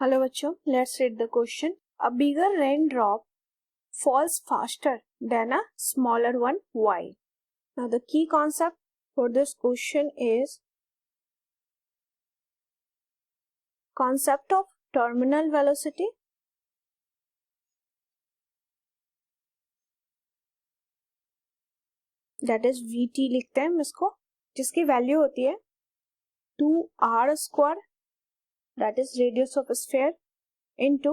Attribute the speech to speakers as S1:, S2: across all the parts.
S1: Hello बच्चों, let's read the question. A bigger rain drop falls faster than a smaller one. Why? Now the key concept for this question is concept of terminal velocity. That is VT लिखते हैं हम इसको, जिसकी value होती है 2r square, that is radius of a sphere, into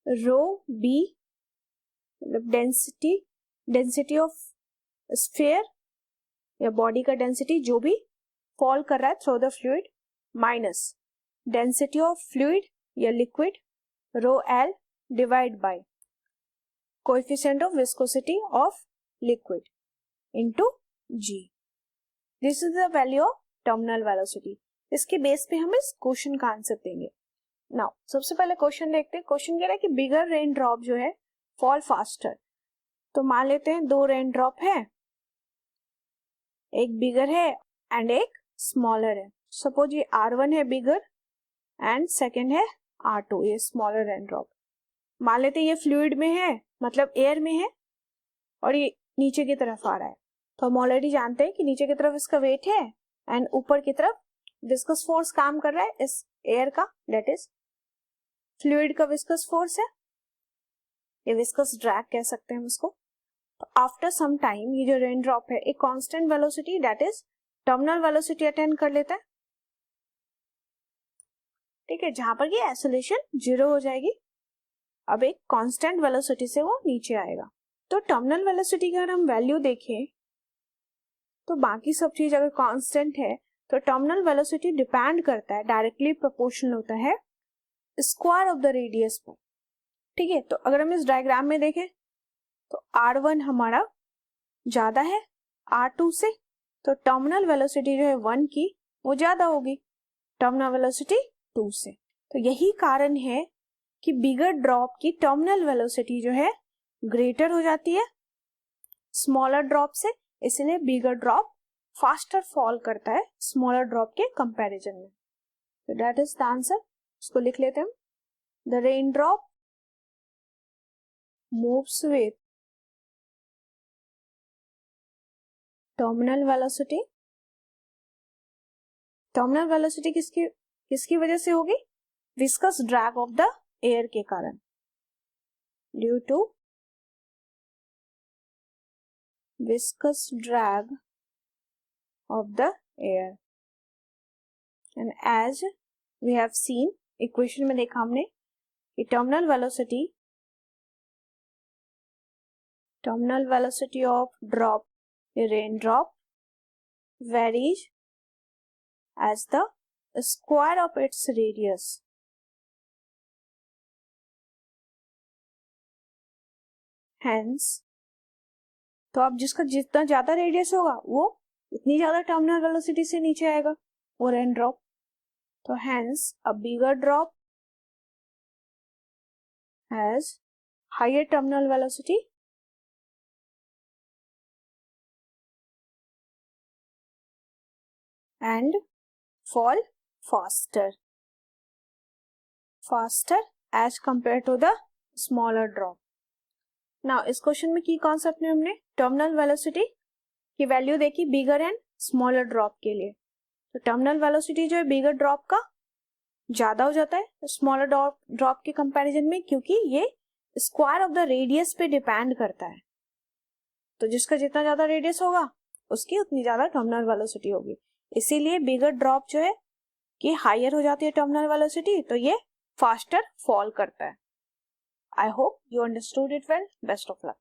S1: rho b, मतलब density of sphere या body का डेंसिटी जो भी फॉल कर रहा है through the fluid, minus density of fluid या liquid rho l divide by coefficient of viscosity of liquid into g. This is the value of terminal velocity. इसके base पे हम इस क्वेश्चन का आंसर देंगे. नाउ सबसे पहले क्वेश्चन देखते हैं. क्वेश्चन कह रहा है कि बिगर रेन ड्रॉप जो है फॉल फास्टर. तो मान लेते हैं दो रेन ड्रॉप है, एक बिगर है एंड एक स्मॉलर है. सपोज ये R1 है बिगर एंड सेकेंड है R2, ये स्मॉलर रेन ड्रॉप. मान लेते हैं ये फ्लूइड में है, मतलब एयर में है, और ये नीचे की तरफ आ रहा है. तो हम ऑलरेडी जानते हैं कि नीचे की तरफ इसका वेट है एंड ऊपर की तरफ विस्कस फोर्स काम कर रहा है इस एयर का, दैट इज फ्लूइड का विस्कस फोर्स है, ये विस्कस ड्रैग कह सकते हैं हम इसको. तो आफ्टर सम टाइम ये जो रेन ड्रॉप है एक constant velocity, that is terminal velocity attain कर लेता है. ठीक है, जहां पर ये एक्सेलरेशन 0 हो जाएगी. अब एक कांस्टेंट वेलोसिटी से वो नीचे आएगा. तो टर्मिनल वेलोसिटी की अगर हम वैल्यू देखें तो बाकी सब चीज अगर कांस्टेंट है तो टर्मिनल वेलोसिटी डिपेंड करता है, डायरेक्टली प्रोपोर्शनल होता है स्क्वायर ऑफ द रेडियस पर. ठीक है, तो अगर हम इस डायग्राम में देखें तो R1 हमारा ज्यादा है R2 से, तो टर्मिनल वेलोसिटी जो है 1 की वो ज्यादा होगी टर्मिनल वेलोसिटी 2 से. तो यही कारण है कि बिगर ड्रॉप की टर्मिनल वेलोसिटी जो है ग्रेटर हो जाती है स्मॉलर ड्रॉप से, इसलिए बिगर ड्रॉप फास्टर फॉल करता है स्मॉलर ड्रॉप के कंपैरिजन में. तो दैट इज द आंसर. इसको लिख लेते हैं. The rain drop moves with terminal velocity. Terminal velocity किसकी वजह से होगी? Viscous drag of the air के कारण, due to viscous drag of the air. And as we have seen, equation में देखा हमने कि terminal velocity of drop, rain drop, varies as the square of its radius. Hence, तो अब जिसका जितना ज्यादा रेडियस होगा वो इतनी ज्यादा टर्मिनल वेलोसिटी से नीचे आएगा वो रेन ड्रॉप. तो hence a bigger drop has higher terminal velocity and fall faster as compared to the smaller drop. Now इस क्वेश्चन में की कॉन्सेप्ट में हमने टर्मिनल वेलोसिटी की वैल्यू देखी बिगर एंड स्मॉलर ड्रॉप के लिए. तो टर्मिनल वेलोसिटी जो है बिगर ड्रॉप का ज्यादा हो जाता है स्मॉलर ड्रॉप के कंपैरिजन में, क्योंकि ये स्क्वायर ऑफ द रेडियस पे डिपेंड करता है. तो जिसका जितना ज्यादा रेडियस होगा उसकी उतनी ज्यादा टर्मिनल वेलोसिटी होगी. इसीलिए बिगर ड्रॉप जो है कि हायर हो जाती है टर्मिनल वेलोसिटी, तो ये फास्टर फॉल करता है. I hope you understood it well. Best of luck.